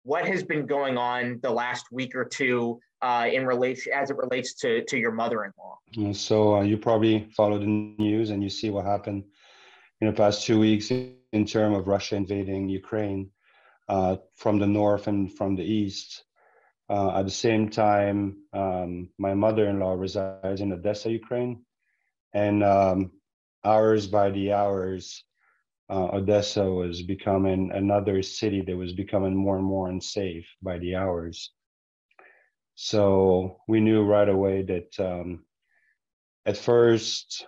what has been going on the last week or two in relation as it relates to your mother-in-law? So you probably follow the news and you see what happened in the past 2 weeks in terms of Russia invading Ukraine from the north and from the east. At the same time, my mother-in-law resides in Odessa, Ukraine, and hours by the hours, Odessa was becoming another city that was becoming more and more unsafe by the hours. So we knew right away that at first,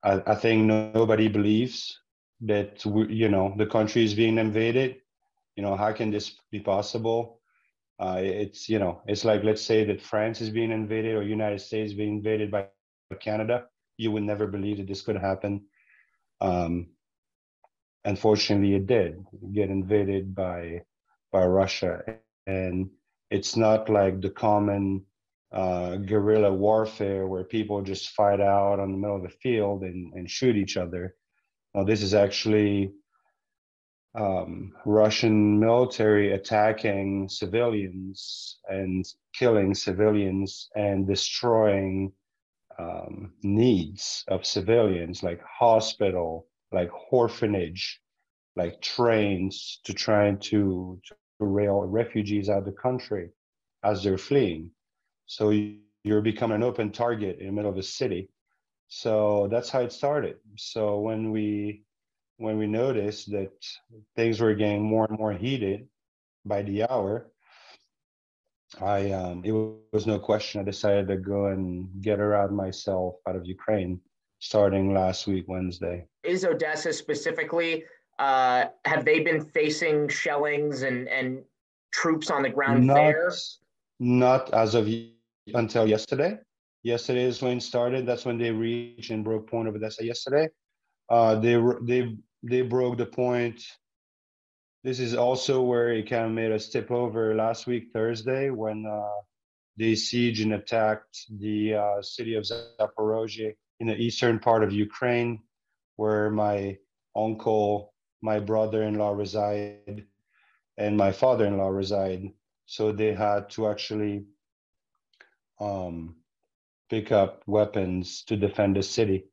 I think nobody believes that the country is being invaded. How can this be possible? It's like, let's say that France is being invaded or United States being invaded by Canada. You would never believe that this could happen. Unfortunately, it did get invaded by Russia, and it's not like the common guerrilla warfare where people just fight out on the middle of the field and shoot each other. Now, this is actually Russian military attacking civilians and killing civilians and destroying needs of civilians, like hospital, like orphanage, like trains, to try to rail refugees out of the country as they're fleeing. So you're becoming an open target in the middle of a city. So that's how it started. So when we noticed that things were getting more and more heated by the hour, it was no question. I decided to go and get her out myself out of Ukraine, starting last week, Wednesday. Is Odessa specifically, have they been facing shellings and troops on the ground there? Not as of until yesterday. Yesterday is when it started. That's when they reached and broke point of Odessa yesterday. They broke the point. This is also where it kind of made us tip over last week, Thursday, when they sieged and attacked the city of Zaporozhye in the eastern part of Ukraine, where my uncle, my brother-in-law reside, and my father-in-law reside. So they had to actually pick up weapons to defend the city,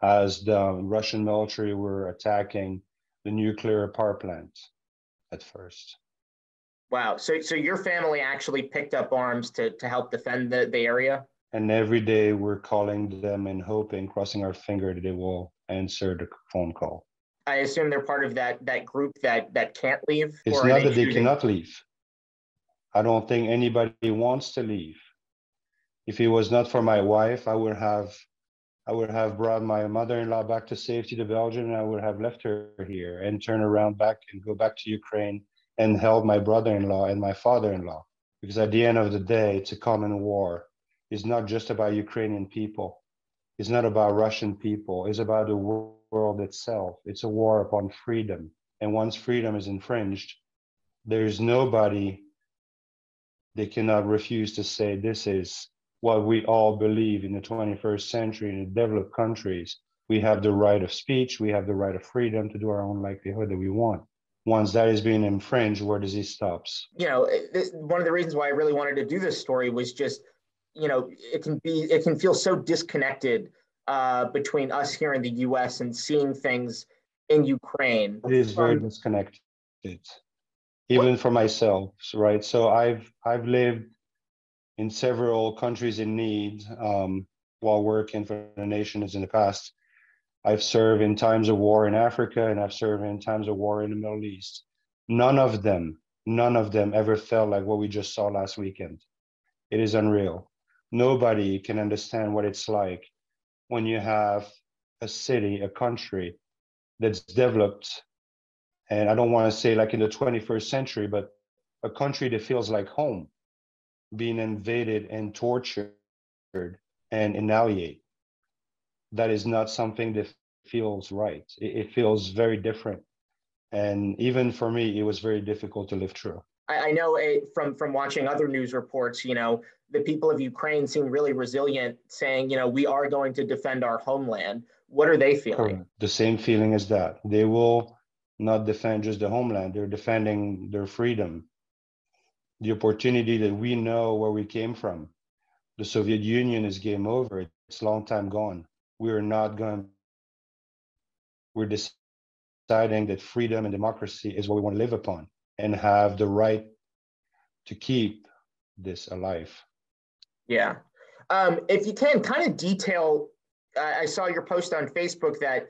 as the Russian military were attacking the nuclear power plant at first. Wow. So your family actually picked up arms to help defend the area? And every day we're calling them and hoping, crossing our finger, that they will answer the phone call. I assume they're part of that group that can't leave? It's not that they cannot leave. I don't think anybody wants to leave. If it was not for my wife, I would have brought my mother-in-law back to safety to Belgium, and I would have left her here and turn around back and go back to Ukraine and help my brother-in-law and my father-in-law. Because at the end of the day, it's a common war. It's not just about Ukrainian people. It's not about Russian people. It's about the world itself. It's a war upon freedom. And once freedom is infringed, there's nobody that cannot refuse to say this is what we all believe in the 21st century in the developed countries. We have the right of speech. We have the right of freedom to do our own likelihood that we want. Once that is being infringed, where does it stop? One of the reasons why I really wanted to do this story was just, it can feel so disconnected between us here in the U.S. and seeing things in Ukraine. It is very disconnected, even for myself, right? So I've lived in several countries in need while working for the nations in the past. I've served in times of war in Africa, and I've served in times of war in the Middle East. None of them ever felt like what we just saw last weekend. It is unreal. Nobody can understand what it's like when you have a city, a country that's developed, and I don't want to say like in the 21st century, but a country that feels like home, being invaded and tortured and annihilated. That is not something that feels right. It feels very different. And even for me, it was very difficult to live through. I know from watching other news reports, the people of Ukraine seem really resilient, saying, we are going to defend our homeland. What are they feeling? Correct. The same feeling as that. They will not defend just the homeland. They're defending their freedom. the opportunity that we know where we came from. The Soviet Union is game over. It's a long time gone. We are not going. We're deciding that freedom and democracy is what we want to live upon and have the right to keep this alive. Yeah. If you can kind of detail, I saw your post on Facebook that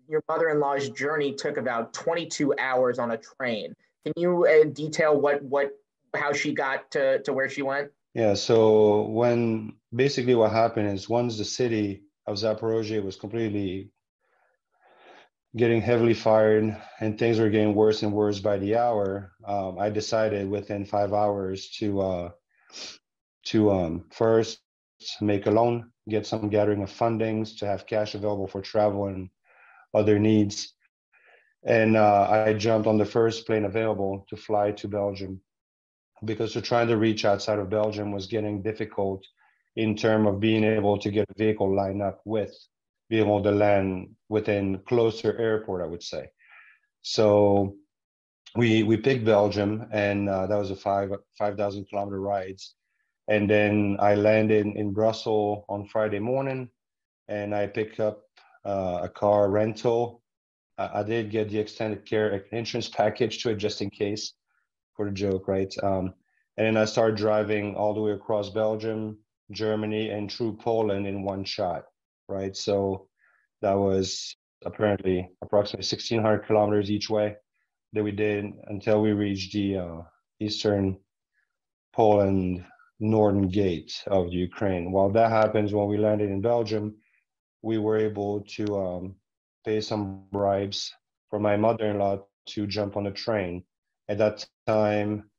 your mother-in-law's journey took about 22 hours on a train. Can you detail how she got to where she went? Yeah, so when basically what happened is once the city of Zaporozhye was completely getting heavily fired and things were getting worse and worse by the hour, I decided within 5 hours to first make a loan, get some gathering of fundings to have cash available for travel and other needs. And I jumped on the first plane available to fly to Belgium because trying to reach outside of Belgium was getting difficult in terms of being able to get a vehicle lined up with, be able to land within closer airport, I would say. So we picked Belgium, and that was a 5,000 kilometer rides. And then I landed in Brussels on Friday morning, and I picked up a car rental. I did get the extended care insurance package to it just in case for the joke, right? And then I started driving all the way across Belgium, Germany, and through Poland in one shot, right? So that was apparently approximately 1,600 kilometers each way that we did until we reached the eastern Poland northern gate of Ukraine. While that happens, when we landed in Belgium, we were able to pay some bribes for my mother-in-law to jump on a train. At that time,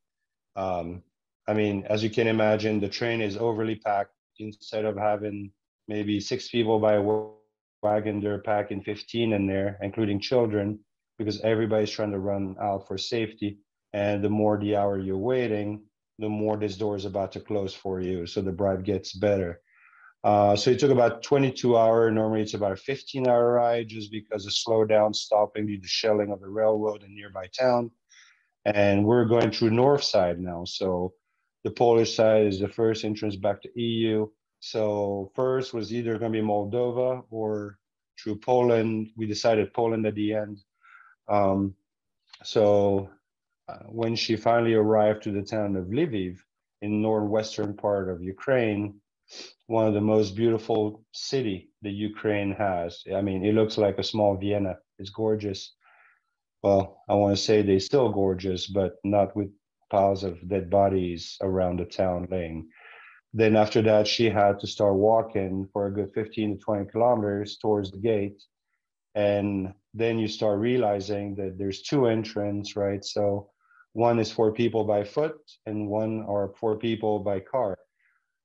I mean, as you can imagine, the train is overly packed. Instead of having maybe 6 people by a wagon, they're packing 15 in there, including children, because everybody's trying to run out for safety. And the more the hour you're waiting, the more this door is about to close for you. So the bribe gets better. So it took about 22 hours. Normally it's about a 15-hour ride just because of slowdown, stopping due to shelling of the railroad in nearby town. And we're going through north side now. So the Polish side is the first entrance back to EU. So first was either going to be Moldova or through Poland. We decided Poland at the end. So when she finally arrived to the town of Lviv in northwestern part of Ukraine, one of the most beautiful city that Ukraine has. I mean, it looks like a small Vienna. It's gorgeous. Well, I want to say they're still gorgeous, but not with piles of dead bodies around the town laying. Then after that, she had to start walking for a good 15 to 20 kilometers towards the gate. And then you start realizing that there's two entrances, right? So one is for people by foot and one are for people by car.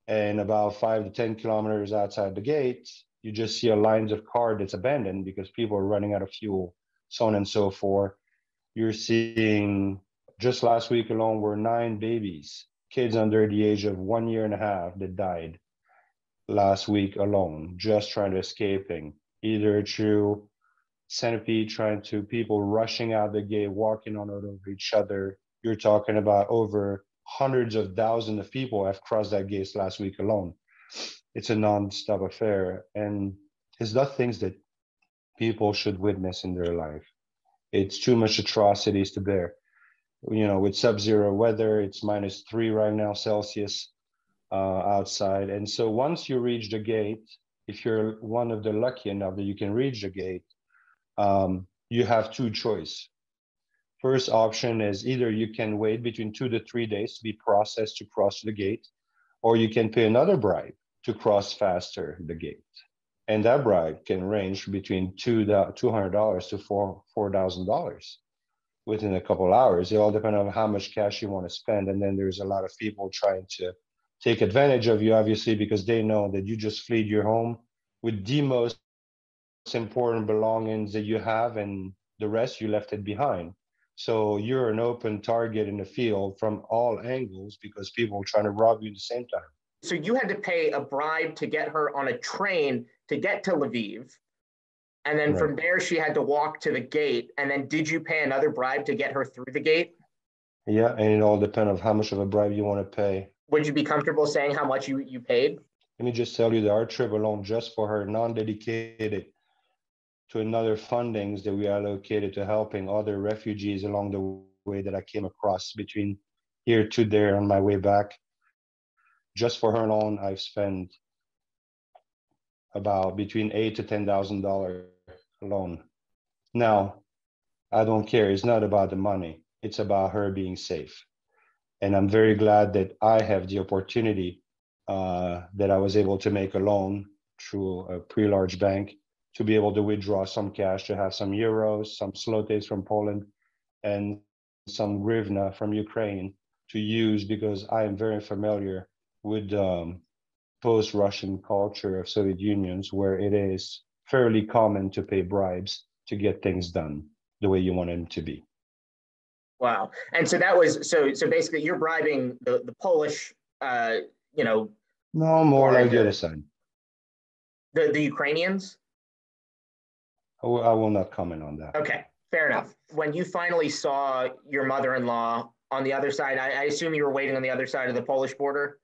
And about 5 to 10 kilometers outside the gate, you just see a lines of car that's abandoned because people are running out of fuel, so on and so forth. You're seeing just last week alone were 9 babies, kids under the age of 1 year and a half that died last week alone, just trying to escaping, either through centipede, trying to people rushing out the gate, walking on over each other. You're talking about over hundreds of thousands of people have crossed that gate last week alone. It's a non-stop affair, and it's not things that people should witness in their life. It's too much atrocities to bear. You know, with sub-zero weather, it's -3 right now Celsius outside. And so once you reach the gate, if you're one of the lucky enough that you can reach the gate, you have two choices. First option is either you can wait between 2 to 3 days to be processed to cross the gate, or you can pay another bribe to cross faster the gate. And that bribe can range between $200 to $4,000 within a couple of hours. It all depends on how much cash you want to spend. And then there's a lot of people trying to take advantage of you, obviously, because they know that you just fled your home with the most important belongings that you have, and the rest you left it behind. So you're an open target in the field from all angles because people are trying to rob you at the same time. So you had to pay a bribe to get her on a train to get to Lviv. And then from there, she had to walk to the gate. And then did you pay another bribe to get her through the gate? Yeah, and it all depends on how much of a bribe you want to pay. Would you be comfortable saying how much you paid? Let me just tell you that our trip alone, just for her, non-dedicated to another fundings that we allocated to helping other refugees along the way that I came across between here to there on my way back. Just for her alone, I've spent about between $8,000 to $10,000 alone. Now, I don't care. It's not about the money. It's about her being safe. And I'm very glad that I have the opportunity that I was able to make a loan through a pretty large bank to be able to withdraw some cash, to have some euros, some zlotys from Poland, and some hryvnia from Ukraine to use, because I am very familiar with post-Russian culture of Soviet unions, where it is fairly common to pay bribes to get things done the way you want them to be. Wow. And so that was so basically you're bribing the Polish you know No, more or like the other side. the Ukrainians? I will not comment on that. Okay, fair enough. When you finally saw your mother-in-law on the other side, I assume you were waiting on the other side of the Polish border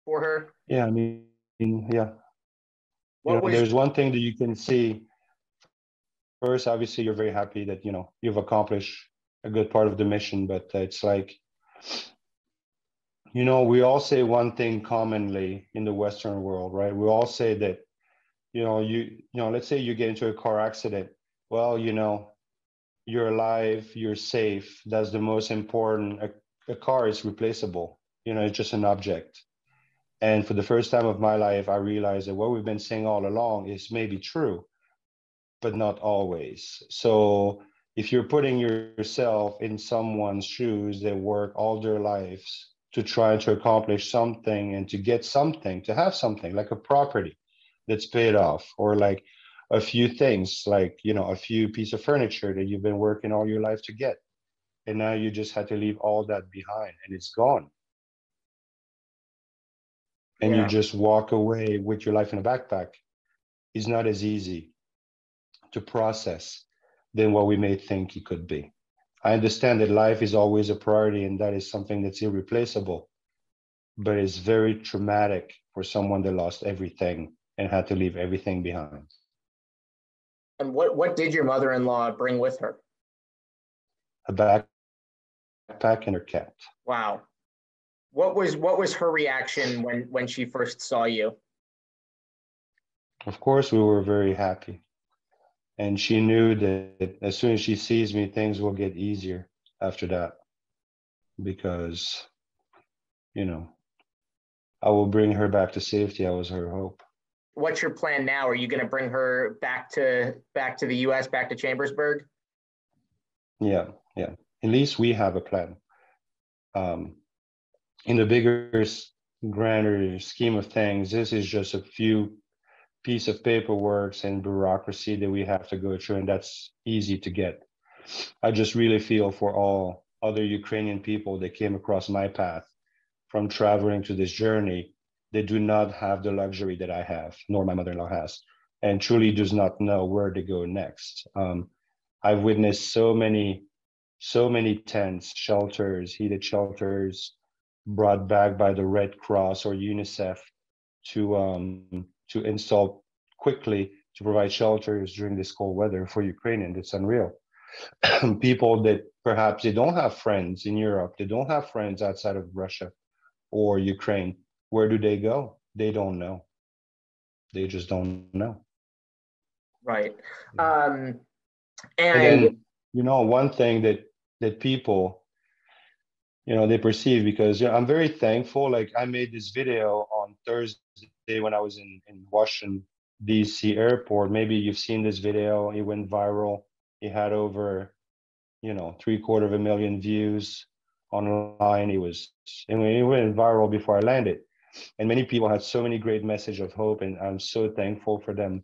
for her. Yeah, I mean, yeah. What was There's one thing that you can see. First, obviously, you're very happy that, you've accomplished a good part of the mission, but it's like, we all say one thing commonly in the Western world, right? We all say that, let's say you get into a car accident. Well, you're alive, you're safe. That's the most important. A car is replaceable. It's just an object. And for the first time of my life, I realized that what we've been saying all along is maybe true, but not always. So if you're putting yourself in someone's shoes that work all their lives to try to accomplish something and to get something, to have something like a property that's paid off, or like a few things, like, a few pieces of furniture that you've been working all your life to get. And now you just had to leave all that behind and it's gone. And you yeah. just walk away with your life in a backpack. It's not as easy to process than what we may think it could be. I understand that life is always a priority and that is something that's irreplaceable, but it's very traumatic for someone that lost everything and had to leave everything behind. And what did your mother-in-law bring with her? A backpack and her cat. Wow. What was her reaction when she first saw you? Of course, we were very happy. And she knew that as soon as she sees me, things will get easier after that. Because, I will bring her back to safety. That was her hope. What's your plan now? Are you going to bring her back to the U.S., back to Chambersburg? Yeah. At least we have a plan. In the bigger, grander scheme of things, this is just a few piece of paperwork and bureaucracy that we have to go through, and that's easy to get. I just really feel for all other Ukrainian people that came across my path from traveling to this journey. They do not have the luxury that I have, nor my mother-in-law has, and truly does not know where to go next. I've witnessed so many tents, shelters, heated shelters, brought back by the Red Cross or UNICEF to install quickly to provide shelters during this cold weather for Ukrainians. It's unreal. People that perhaps they don't have friends in Europe, they don't have friends outside of Russia or Ukraine. Where do they go? They don't know. They just don't know. Right. And And then, one thing that people, they perceive, because I'm very thankful. Like, I made this video on Thursday when I was in Washington, D.C. airport. Maybe you've seen this video. It went viral. It had over, 750,000 views online. It went viral before I landed. And many people had so many great messages of hope, and I'm so thankful for them.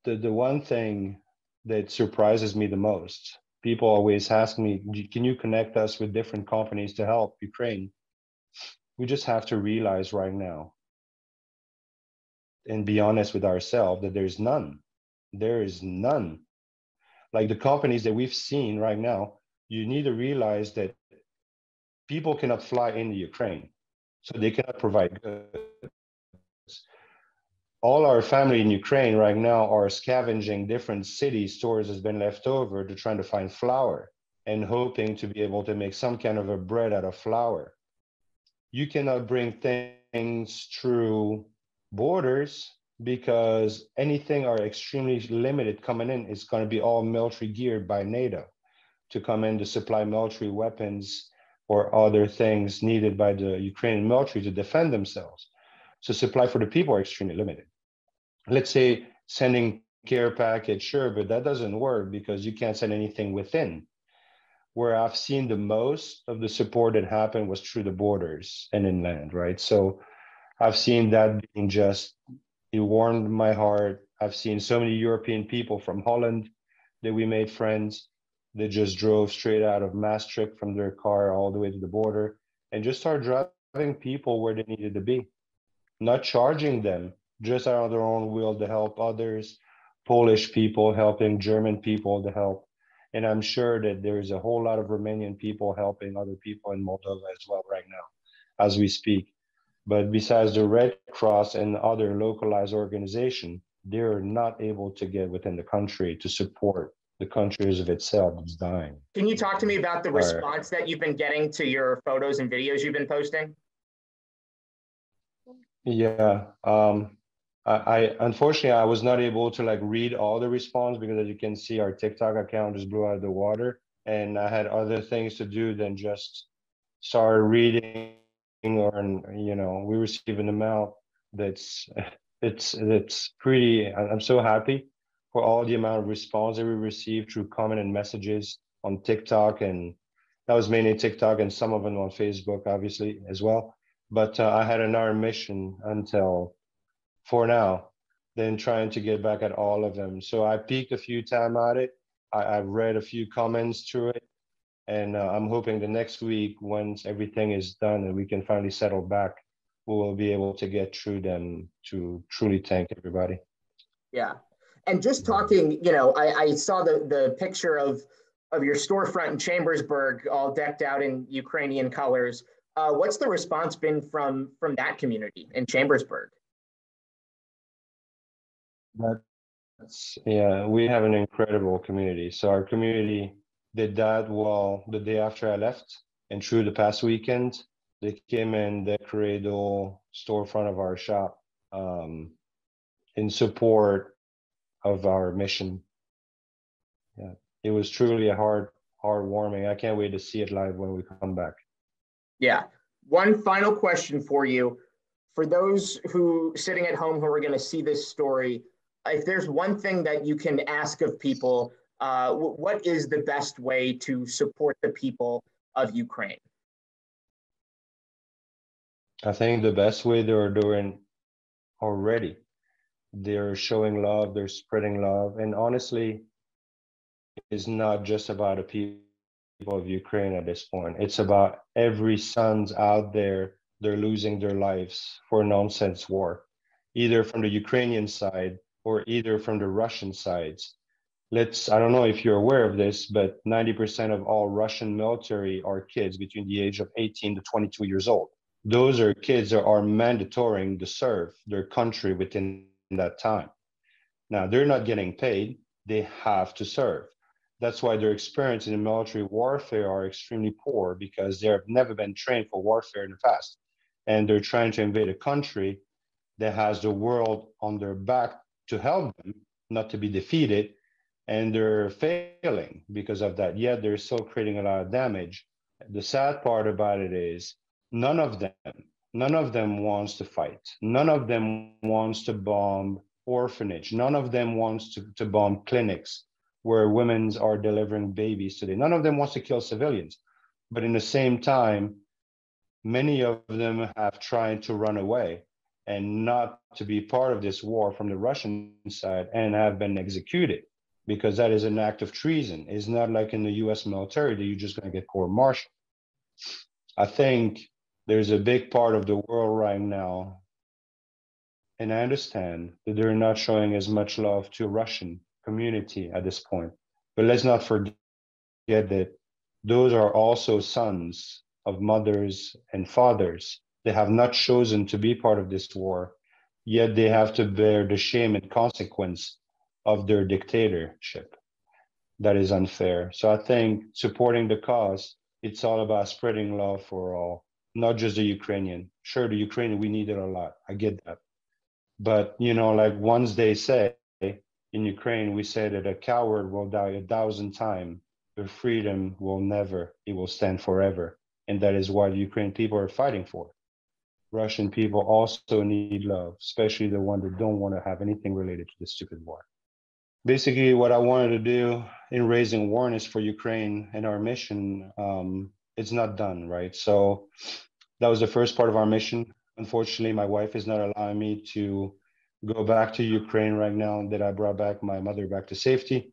The one thing that surprises me the most, people always ask me, can you connect us with different companies to help Ukraine? We just have to realize right now and be honest with ourselves that there's none. There is none. Like the companies that we've seen right now, you need to realize that people cannot fly into Ukraine, so they cannot provide goods. All our family in Ukraine right now are scavenging different city stores that's been left over to trying to find flour and hoping to be able to make some kind of a bread out of flour. You cannot bring things through borders because anything are extremely limited coming in. It's going to be all military geared by NATO to come in to supply military weapons or other things needed by the Ukrainian military to defend themselves. So supply for the people are extremely limited. Let's say sending care package, sure, but that doesn't work because you can't send anything within. Where I've seen the most of the support that happened was through the borders and inland, right? So I've seen that being just, it warmed my heart. I've seen so many European people from Holland that we made friends that just drove straight out of Maastricht from their car all the way to the border and just started driving people where they needed to be, not charging them, just out of their own will to help others, Polish people helping German people to help. And I'm sure that there's a whole lot of Romanian people helping other people in Moldova as well right now, as we speak. But besides the Red Cross and other localized organizations, they're not able to get within the country to support the countries of itself that's dying. Can you talk to me about the All right. response that you've been getting to your photos and videos you've been posting? Yeah. I unfortunately I was not able to like read all the response because as you can see our TikTok account just blew out of the water and I had other things to do than just start reading or you know we receive an amount that's it's pretty. I'm so happy for all the amount of response that we received through comment and messages on TikTok, and that was mainly TikTok and some of them on Facebook obviously as well. But I had another mission until for now, then trying to get back at all of them. So I peeked a few times at it. I've read a few comments through it. And I'm hoping the next week, once everything is done and we can finally settle back, we will be able to get through them to truly thank everybody. Yeah. And just talking, you know, I saw the picture of your storefront in Chambersburg, all decked out in Ukrainian colors. What's the response been from that community in Chambersburg? Yeah, we have an incredible community. So our community did that well the day after I left, and through the past weekend, they came and decorated the whole storefront of our shop in support of our mission. Yeah, it was truly a heartwarming. I can't wait to see it live when we come back. Yeah. One final question for you. For those who sitting at home who are going to see this story, if there's one thing that you can ask of people, what is the best way to support the people of Ukraine? I think the best way they're doing already, they're showing love, they're spreading love. And honestly, it's not just about the people of Ukraine at this point. It's about every sons out there, they're losing their lives for a nonsense war, either from the Ukrainian side or either from the Russian sides. I don't know if you're aware of this, but 90% of all Russian military are kids between the age of 18 to 22 years old. Those are kids that are mandatory to serve their country within that time. Now, they're not getting paid, they have to serve. That's why their experience in military warfare are extremely poor because they have never been trained for warfare in the past. And they're trying to invade a country that has the world on their back to help them, not to be defeated. And they're failing because of that. Yet they're still creating a lot of damage. The sad part about it is none of them wants to fight. None of them wants to bomb orphanage. None of them wants to bomb clinics where women are delivering babies today. None of them wants to kill civilians. But in the same time, many of them have tried to run away and not to be part of this war from the Russian side and have been executed because that is an act of treason. It's not like in the US military that you're just going to get court-martialed. I think there's a big part of the world right now, and I understand that they're not showing as much love to Russian community at this point. But let's not forget that those are also sons of mothers and fathers. They have not chosen to be part of this war, yet they have to bear the shame and consequence of their dictatorship. That is unfair. So I think supporting the cause, it's all about spreading love for all, not just the Ukrainian. Sure, the Ukrainian, we need it a lot. I get that. But, like once they say in Ukraine, we say that a coward will die 1,000 times, but freedom will never, it will stand forever. And that is what Ukrainian people are fighting for. Russian people also need love, especially the ones that don't want to have anything related to this stupid war. Basically, what I wanted to do in raising awareness for Ukraine and our mission, it's not done, right? So that was the first part of our mission. Unfortunately, my wife is not allowing me to go back to Ukraine right now that I brought back my mother back to safety.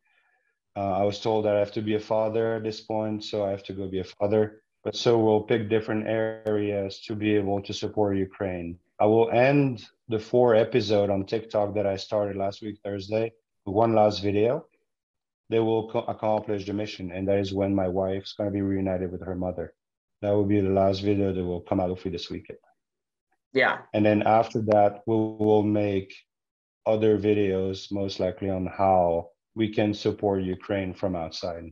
I was told that I have to be a father at this point, so I have to go be a father. But so we'll pick different areas to be able to support Ukraine. I will end the 4 episode on TikTok that I started last week, Thursday, with one last video. They will accomplish the mission, and that is when my wife's going to be reunited with her mother. That will be the last video that will come out hopefully this weekend. Yeah. And then after that, we will make other videos, most likely on how we can support Ukraine from outside.